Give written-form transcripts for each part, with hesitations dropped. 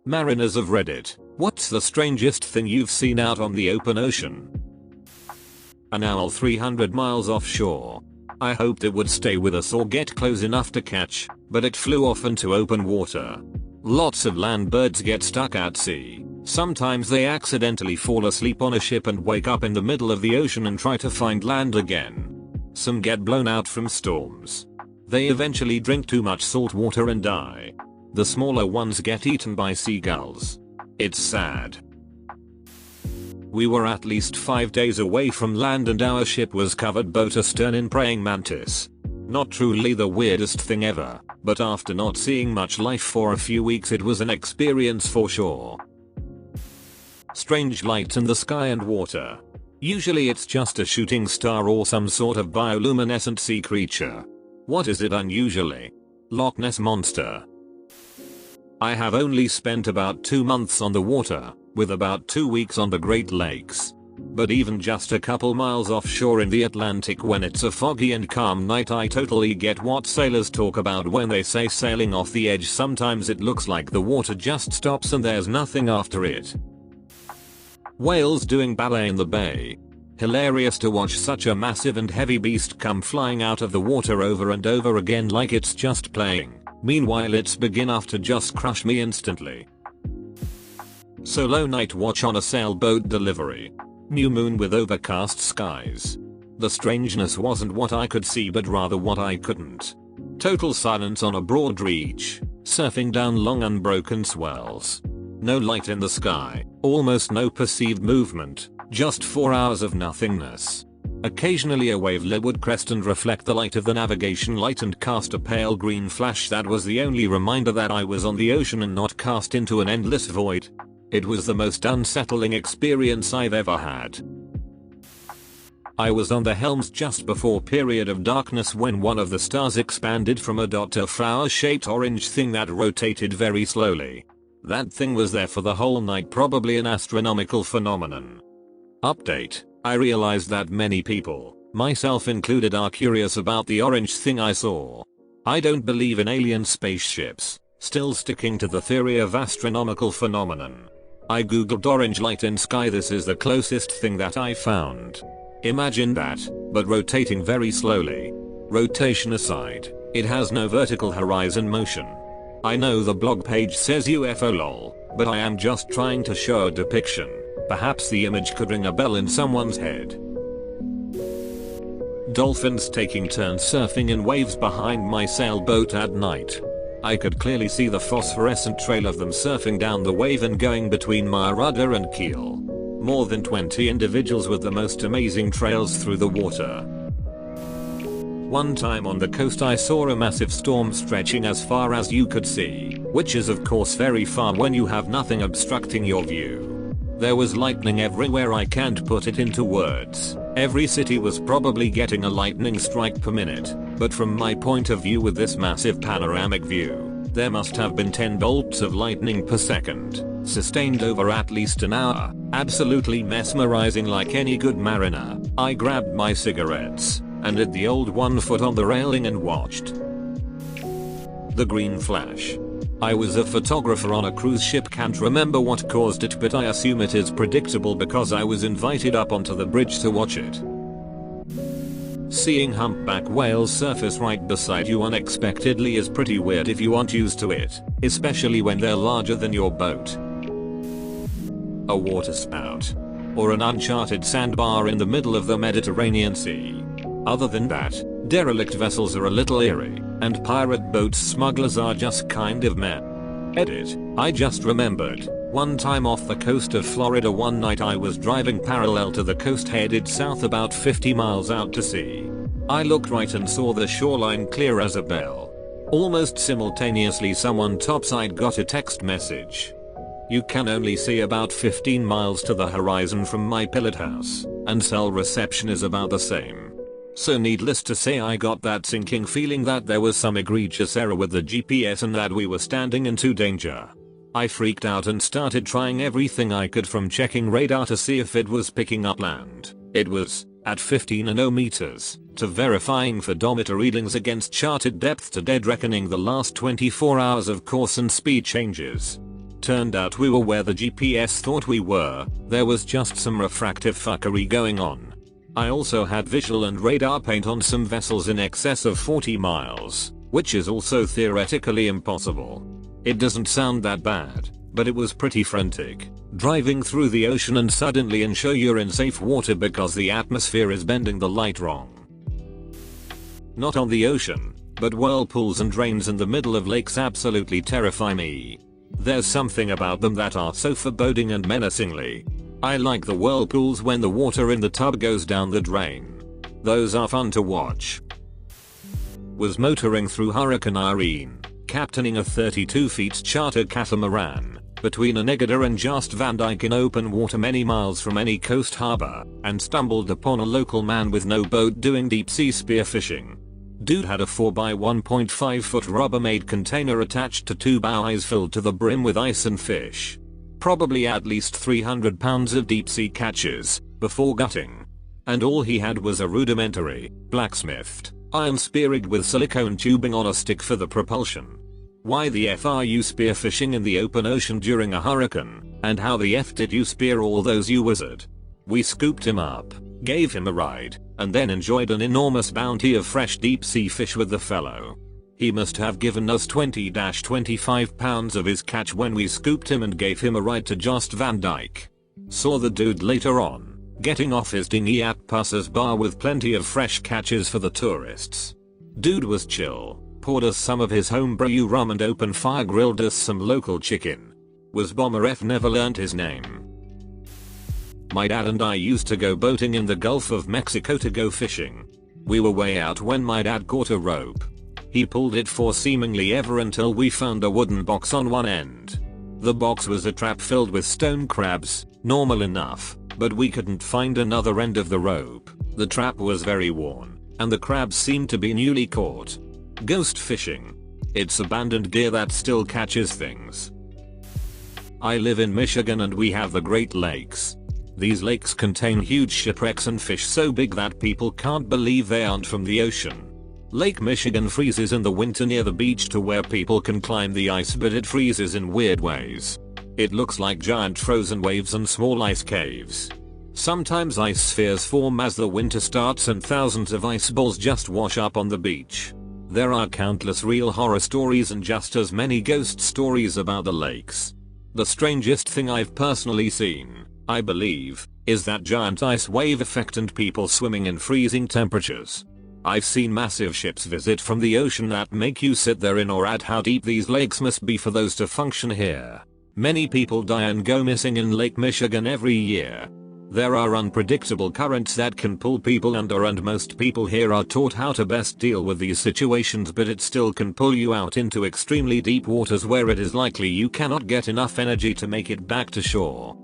Mariners of Reddit, what's the strangest thing you've seen out on the open ocean? An owl 300 miles offshore. I hoped it would stay with us or get close enough to catch, but it flew off into open water. Lots of land birds get stuck at sea. Sometimes they accidentally fall asleep on a ship and wake up in the middle of the ocean and try to find land again. Some get blown out from storms. They eventually drink too much salt water and die. The smaller ones get eaten by seagulls. It's sad. We were at least 5 days away from land and our ship was covered boat astern in praying mantis. Not truly the weirdest thing ever, but after not seeing much life for a few weeks it was an experience for sure. Strange lights in the sky and water. Usually it's just a shooting star or some sort of bioluminescent sea creature. What is it unusually? Loch Ness Monster. I have only spent about 2 months on the water, with about 2 weeks on the Great Lakes. But even just a couple miles offshore in the Atlantic when it's a foggy and calm night, I totally get what sailors talk about when they say sailing off the edge. Sometimes it looks like the water just stops and there's nothing after it. Whales doing ballet in the bay. Hilarious to watch such a massive and heavy beast come flying out of the water over and over again like it's just playing. Meanwhile it's big enough to just crush me instantly. Solo night watch on a sailboat delivery. New moon with overcast skies. The strangeness wasn't what I could see but rather what I couldn't. Total silence on a broad reach, surfing down long unbroken swells. No light in the sky, almost no perceived movement, just 4 hours of nothingness. Occasionally a wavelet would crest and reflect the light of the navigation light and cast a pale green flash that was the only reminder that I was on the ocean and not cast into an endless void. It was the most unsettling experience I've ever had. I was on the helms just before period of darkness when one of the stars expanded from a dot to a flower-shaped orange thing that rotated very slowly. That thing was there for the whole night, probably an astronomical phenomenon. Update. I realized that many people, myself included, are curious about the orange thing I saw. I don't believe in alien spaceships, still sticking to the theory of astronomical phenomenon. I googled orange light in sky. This is the closest thing that I found. Imagine that, but rotating very slowly. Rotation aside, it has no vertical horizon motion. I know the blog page says UFO lol, but I am just trying to show a depiction. Perhaps the image could ring a bell in someone's head. Dolphins taking turns surfing in waves behind my sailboat at night. I could clearly see the phosphorescent trail of them surfing down the wave and going between my rudder and keel. More than 20 individuals with the most amazing trails through the water. One time on the coast I saw a massive storm stretching as far as you could see, which is of course very far when you have nothing obstructing your view. There was lightning everywhere. I can't put it into words. Every city was probably getting a lightning strike per minute, but from my point of view with this massive panoramic view, there must have been 10 bolts of lightning per second, sustained over at least an hour, absolutely mesmerizing. Like any good mariner, I grabbed my cigarettes and lit the old 1 foot on the railing and watched the green flash. I was a photographer on a cruise ship, can't remember what caused it, but I assume it is predictable because I was invited up onto the bridge to watch it. Seeing humpback whales surface right beside you unexpectedly is pretty weird if you aren't used to it, especially when they're larger than your boat. A waterspout. Or an uncharted sandbar in the middle of the Mediterranean Sea. Other than that, derelict vessels are a little eerie, and pirate boat smugglers are just kind of meh. Edit. I just remembered, one time off the coast of Florida one night I was driving parallel to the coast headed south about 50 miles out to sea. I looked right and saw the shoreline clear as a bell. Almost simultaneously someone topside got a text message. You can only see about 15 miles to the horizon from my pilot house, and cell reception is about the same. So needless to say I got that sinking feeling that there was some egregious error with the GPS and that we were standing into danger. I freaked out and started trying everything I could, from checking radar to see if it was picking up land. It was, at 15.0 meters, to verifying photometer readings against charted depth to dead reckoning the last 24 hours of course and speed changes. Turned out we were where the GPS thought we were, there was just some refractive fuckery going on. I also had visual and radar paint on some vessels in excess of 40 miles, which is also theoretically impossible. It doesn't sound that bad, but it was pretty frantic, driving through the ocean and suddenly ensure you're in safe water because the atmosphere is bending the light wrong. Not on the ocean, but whirlpools and rains in the middle of lakes absolutely terrify me. There's something about them that are so foreboding and menacingly. I like the whirlpools when the water in the tub goes down the drain. Those are fun to watch. Was motoring through Hurricane Irene, captaining a 32 feet charter catamaran, between Anegada and just Van Dyke in open water many miles from any coast harbor, and stumbled upon a local man with no boat doing deep sea spearfishing. Dude had a 4x1.5 foot Rubbermaid container attached to 2 buoys filled to the brim with ice and fish. Probably at least 300 pounds of deep sea catches, before gutting. And all he had was a rudimentary, blacksmithed, iron spear rigged with silicone tubing on a stick for the propulsion. Why the F are you spearfishing in the open ocean during a hurricane, and how the F did you spear all those, you wizard? We scooped him up, gave him a ride, and then enjoyed an enormous bounty of fresh deep sea fish with the fellow. He must have given us 20-25 pounds of his catch when we scooped him and gave him a ride to just Van Dyke. Saw the dude later on, getting off his dinghy at Pusser's Bar with plenty of fresh catches for the tourists. Dude was chill, poured us some of his homebrew rum and open fire grilled us some local chicken. Was Bomber F, never learned his name. My dad and I used to go boating in the Gulf of Mexico to go fishing. We were way out when my dad caught a rope. He pulled it for seemingly ever until we found a wooden box on one end. The box was a trap filled with stone crabs, normal enough, but we couldn't find another end of the rope. The trap was very worn, and the crabs seemed to be newly caught. Ghost fishing. It's abandoned gear that still catches things. I live in Michigan and we have the Great Lakes. These lakes contain huge shipwrecks and fish so big that people can't believe they aren't from the ocean. Lake Michigan freezes in the winter near the beach to where people can climb the ice, but it freezes in weird ways. It looks like giant frozen waves and small ice caves. Sometimes ice spheres form as the winter starts and thousands of ice balls just wash up on the beach. There are countless real horror stories and just as many ghost stories about the lakes. The strangest thing I've personally seen, I believe, is that giant ice wave effect and people swimming in freezing temperatures. I've seen massive ships visit from the ocean that make you sit there in awe at how deep these lakes must be for those to function here. Many people die and go missing in Lake Michigan every year. There are unpredictable currents that can pull people under, and most people here are taught how to best deal with these situations, but it still can pull you out into extremely deep waters where it is likely you cannot get enough energy to make it back to shore.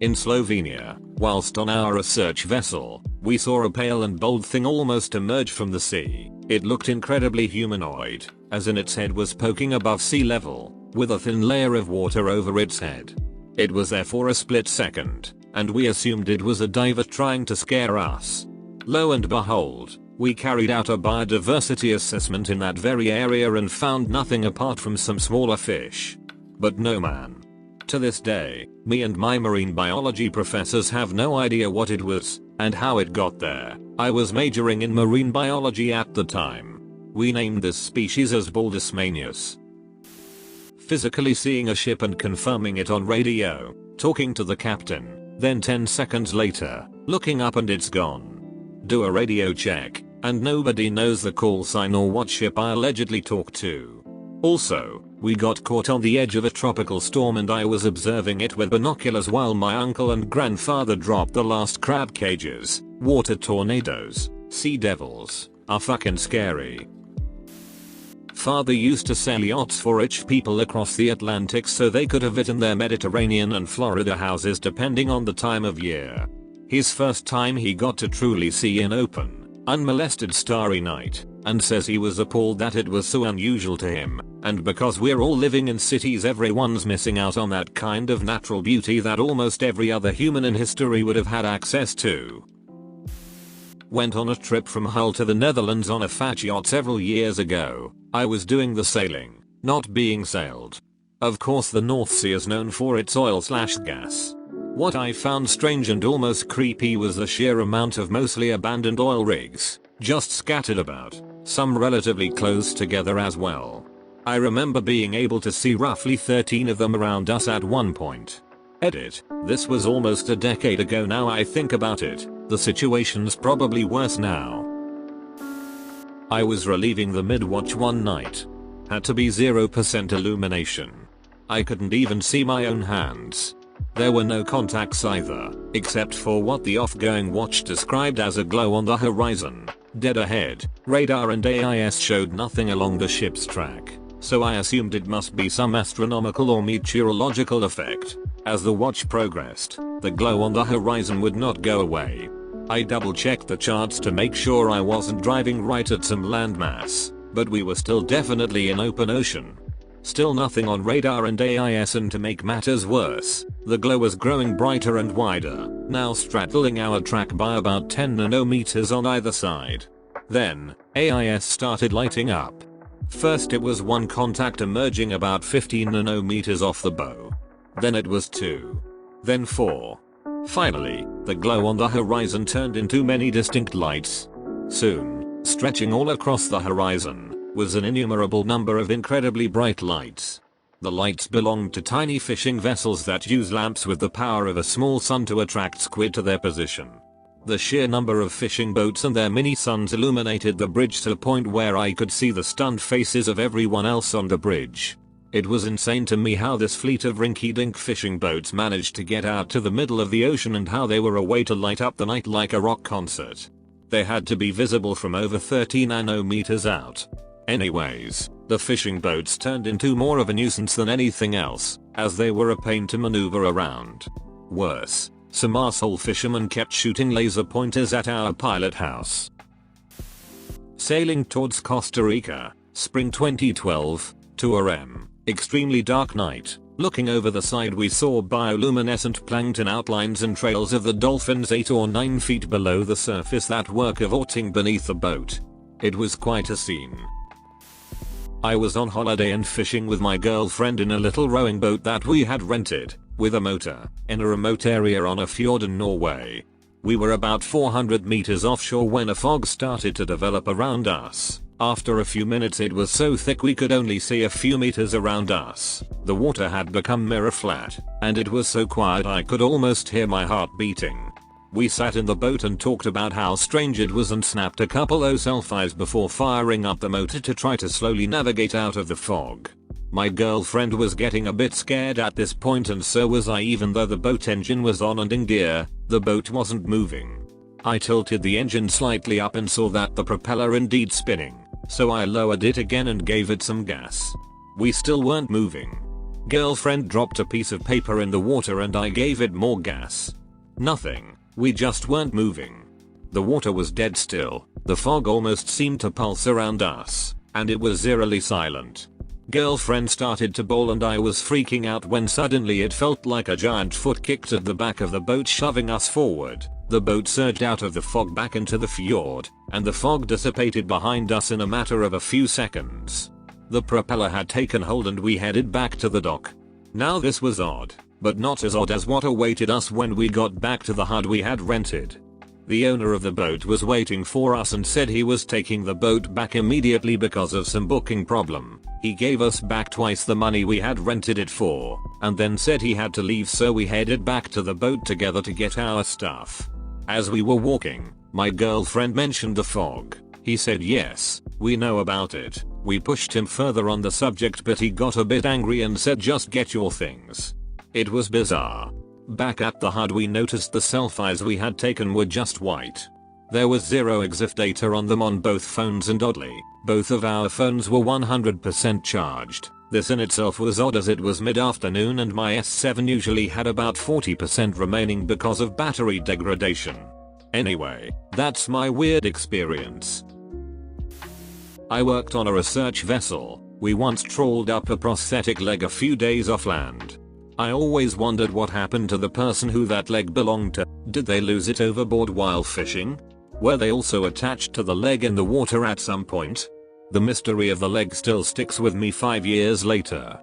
In Slovenia, whilst on our research vessel, we saw a pale and bold thing almost emerge from the sea. It looked incredibly humanoid, as in its head was poking above sea level, with a thin layer of water over its head. It was there for a split second, and we assumed it was a diver trying to scare us. Lo and behold, we carried out a biodiversity assessment in that very area and found nothing apart from some smaller fish. But no man. To this day, me and my marine biology professors have no idea what it was, and how it got there. I was majoring in marine biology at the time. We named this species as Baldismanius. Physically seeing a ship and confirming it on radio, talking to the captain, then 10 seconds later, looking up and it's gone. Do a radio check, and nobody knows the call sign or what ship I allegedly talked to. Also, we got caught on the edge of a tropical storm and I was observing it with binoculars while my uncle and grandfather dropped the last crab cages. Water tornadoes, sea devils, are fucking scary. Father used to sail yachts for rich people across the Atlantic so they could have it in their Mediterranean and Florida houses depending on the time of year. His first time he got to truly see an open, unmolested starry night, and says he was appalled that it was so unusual to him, and because we're all living in cities everyone's missing out on that kind of natural beauty that almost every other human in history would have had access to. Went on a trip from Hull to the Netherlands on a fat yacht several years ago. I was doing the sailing, not being sailed. Of course the North Sea is known for its oil/gas. What I found strange and almost creepy was the sheer amount of mostly abandoned oil rigs, just scattered about, some relatively close together as well. I remember being able to see roughly 13 of them around us at one point. Edit, this was almost a decade ago now I think about it, the situation's probably worse now. I was relieving the mid-watch one night. Had to be 0% illumination. I couldn't even see my own hands. There were no contacts either, except for what the off-going watch described as a glow on the horizon. Dead ahead, radar and AIS showed nothing along the ship's track, so I assumed it must be some astronomical or meteorological effect. As the watch progressed, the glow on the horizon would not go away. I double-checked the charts to make sure I wasn't driving right at some landmass, but we were still definitely in open ocean. Still nothing on radar and AIS, and to make matters worse, the glow was growing brighter and wider, now straddling our track by about 10 nanometers on either side. Then, AIS started lighting up. First it was one contact emerging about 15 nanometers off the bow. Then it was 2. Then 4. Finally, the glow on the horizon turned into many distinct lights. Soon, stretching all across the horizon, was an innumerable number of incredibly bright lights. The lights belonged to tiny fishing vessels that use lamps with the power of a small sun to attract squid to their position. The sheer number of fishing boats and their mini suns illuminated the bridge to the point where I could see the stunned faces of everyone else on the bridge. It was insane to me how this fleet of rinky-dink fishing boats managed to get out to the middle of the ocean and how they were a way to light up the night like a rock concert. They had to be visible from over 30 nanometers out. Anyways, the fishing boats turned into more of a nuisance than anything else, as they were a pain to maneuver around. Worse, some arsehole fishermen kept shooting laser pointers at our pilot house. Sailing towards Costa Rica, spring 2012, 2 AM, extremely dark night. Looking over the side we saw bioluminescent plankton outlines and trails of the dolphins 8 or 9 feet below the surface that were cavorting beneath the boat. It was quite a scene. I was on holiday and fishing with my girlfriend in a little rowing boat that we had rented, with a motor, in a remote area on a fjord in Norway. We were about 400 meters offshore when a fog started to develop around us. After a few minutes it was so thick we could only see a few meters around us. The water had become mirror flat, and it was so quiet I could almost hear my heart beating. We sat in the boat and talked about how strange it was and snapped a couple of selfies before firing up the motor to try to slowly navigate out of the fog. My girlfriend was getting a bit scared at this point, and so was I. Even though the boat engine was on and in gear, the boat wasn't moving. I tilted the engine slightly up and saw that the propeller indeed spinning, so I lowered it again and gave it some gas. We still weren't moving. Girlfriend dropped a piece of paper in the water and I gave it more gas. Nothing. We just weren't moving. The water was dead still, the fog almost seemed to pulse around us, and it was eerily silent. Girlfriend started to bawl and I was freaking out when suddenly it felt like a giant foot kicked at the back of the boat, shoving us forward. The boat surged out of the fog back into the fjord, and the fog dissipated behind us in a matter of a few seconds. The propeller had taken hold and we headed back to the dock. Now this was odd, but not as odd as what awaited us when we got back to the hut we had rented. The owner of the boat was waiting for us and said he was taking the boat back immediately because of some booking problem. He gave us back twice the money we had rented it for, and then said he had to leave, so we headed back to the boat together to get our stuff. As we were walking, my girlfriend mentioned the fog. He said yes, we know about it. We pushed him further on the subject, but he got a bit angry and said just get your things. It was bizarre. Back at the HUD we noticed the selfies we had taken were just white. There was zero EXIF data on them on both phones, and oddly, both of our phones were 100% charged. This in itself was odd as it was mid-afternoon and my S7 usually had about 40% remaining because of battery degradation. Anyway, that's my weird experience. I worked on a research vessel. We once trawled up a prosthetic leg a few days off land. I always wondered what happened to the person who that leg belonged to. Did they lose it overboard while fishing? Were they also attached to the leg in the water at some point? The mystery of the leg still sticks with me 5 years later.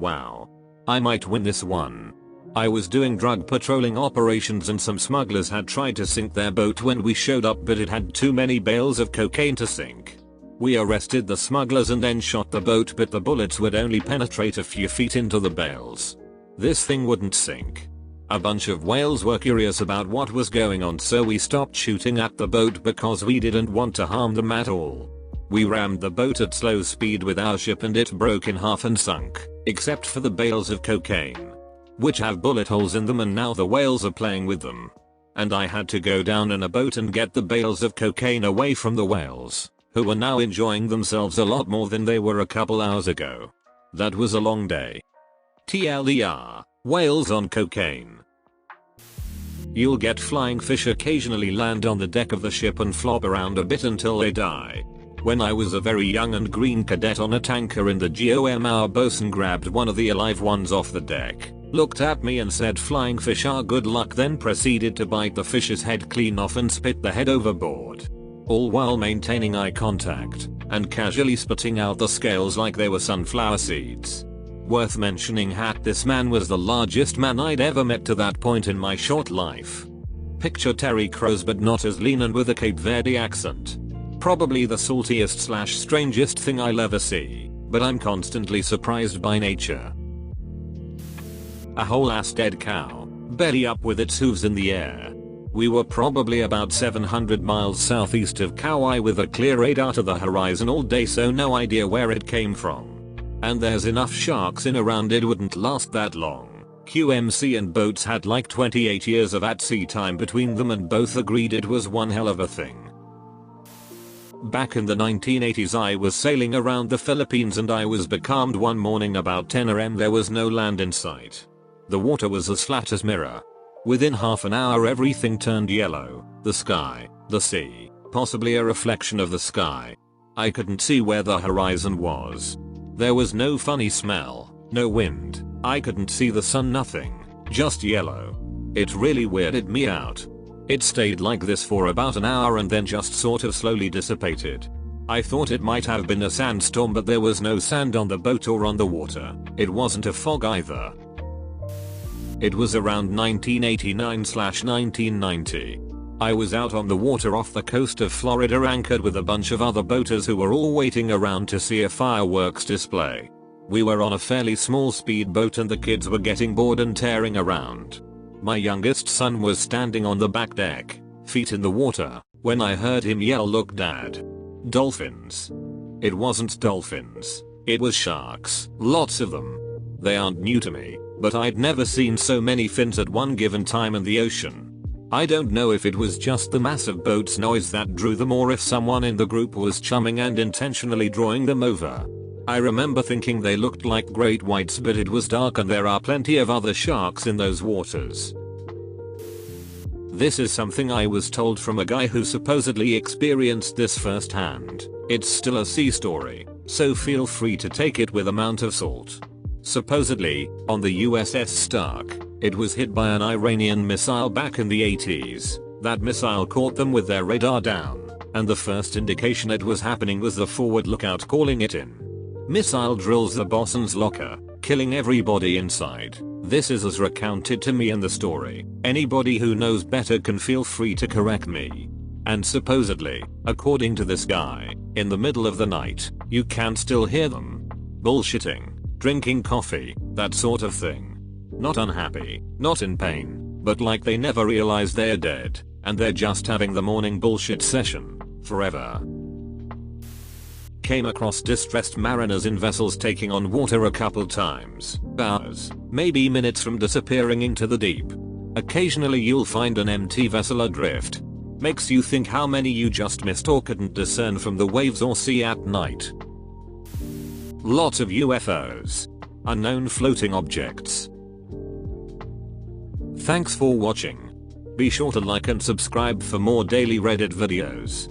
Wow. I might win this one. I was doing drug patrolling operations and some smugglers had tried to sink their boat when we showed up, but it had too many bales of cocaine to sink. We arrested the smugglers and then shot the boat, but the bullets would only penetrate a few feet into the bales. This thing wouldn't sink. A bunch of whales were curious about what was going on, so we stopped shooting at the boat because we didn't want to harm them at all. We rammed the boat at slow speed with our ship and it broke in half and sunk, except for the bales of cocaine, which have bullet holes in them, and now the whales are playing with them. And I had to go down in a boat and get the bales of cocaine away from the whales, who were now enjoying themselves a lot more than they were a couple hours ago. That was a long day. TLDR, whales on cocaine. You'll get flying fish occasionally land on the deck of the ship and flop around a bit until they die. When I was a very young and green cadet on a tanker in the GOM, our bosun grabbed one of the alive ones off the deck, looked at me and said, "Flying fish are good luck," then proceeded to bite the fish's head clean off and spit the head overboard, all while maintaining eye contact and casually spitting out the scales like they were sunflower seeds. Worth mentioning, this man was the largest man I'd ever met to that point in my short life. Picture Terry Crews but not as lean and with a Cape Verde accent. Probably the saltiest / strangest thing I'll ever see, but I'm constantly surprised by nature. A whole ass dead cow, belly up with its hooves in the air. We were probably about 700 miles southeast of Kauai with a clear radar to the horizon all day, so no idea where it came from. And there's enough sharks in around it wouldn't last that long. QMC and boats had like 28 years of at-sea time between them and both agreed it was one hell of a thing. Back in the 1980s I was sailing around the Philippines and I was becalmed one morning about 10 AM. There was no land in sight. The water was as flat as mirror. Within half an hour everything turned yellow. The sky, the sea, possibly a reflection of the sky. I couldn't see where the horizon was. There was no funny smell, no wind, I couldn't see the sun, nothing, just yellow. It really weirded me out. It stayed like this for about an hour and then just sort of slowly dissipated. I thought it might have been a sandstorm, but there was no sand on the boat or on the water. It wasn't a fog either. It was around 1989/1990. I was out on the water off the coast of Florida anchored with a bunch of other boaters who were all waiting around to see a fireworks display. We were on a fairly small speedboat and the kids were getting bored and tearing around. My youngest son was standing on the back deck, feet in the water, when I heard him yell, "Look Dad. Dolphins." It wasn't dolphins. It was sharks, lots of them. They aren't new to me, but I'd never seen so many fins at one given time in the ocean. I don't know if it was just the massive boat's noise that drew them or if someone in the group was chumming and intentionally drawing them over. I remember thinking they looked like great whites, but it was dark and there are plenty of other sharks in those waters. This is something I was told from a guy who supposedly experienced this firsthand. It's still a sea story, so feel free to take it with a amount of salt. Supposedly, on the USS Stark, it was hit by an Iranian missile back in the 80s. That missile caught them with their radar down, and the first indication it was happening was the forward lookout calling it in. Missile drills the bosun's locker, killing everybody inside. This is as recounted to me in the story. Anybody who knows better can feel free to correct me. And supposedly, according to this guy, in the middle of the night, you can still hear them bullshitting, drinking coffee, that sort of thing. Not unhappy, not in pain, but like they never realize they're dead, and they're just having the morning bullshit session, forever. Came across distressed mariners in vessels taking on water a couple times, hours, maybe minutes from disappearing into the deep. Occasionally you'll find an empty vessel adrift. Makes you think how many you just missed or couldn't discern from the waves or sea at night. Lots of UFOs. Unknown floating objects. Thanks for watching. Be sure to like and subscribe for more daily Reddit videos.